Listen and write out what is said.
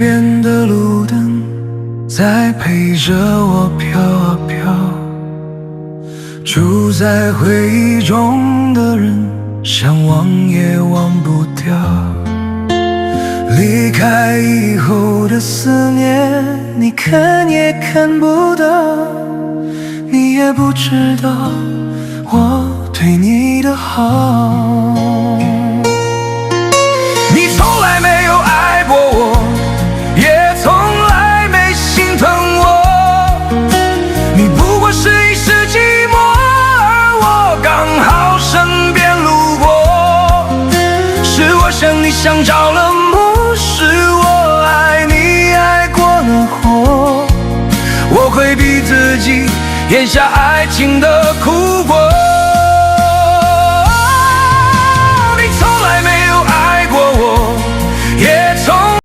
边的路灯在陪着我飘啊飘，住在回忆中的人，想忘也忘不掉。离开以后的思念，你看也看不到，你也不知道我对你的好。你从来没有爱过我，也从来没心疼我，你不过是一时寂寞，而我刚好身边路过。是我想你想着了魔，是我爱你爱过了火，我回避自己咽下爱情的苦果。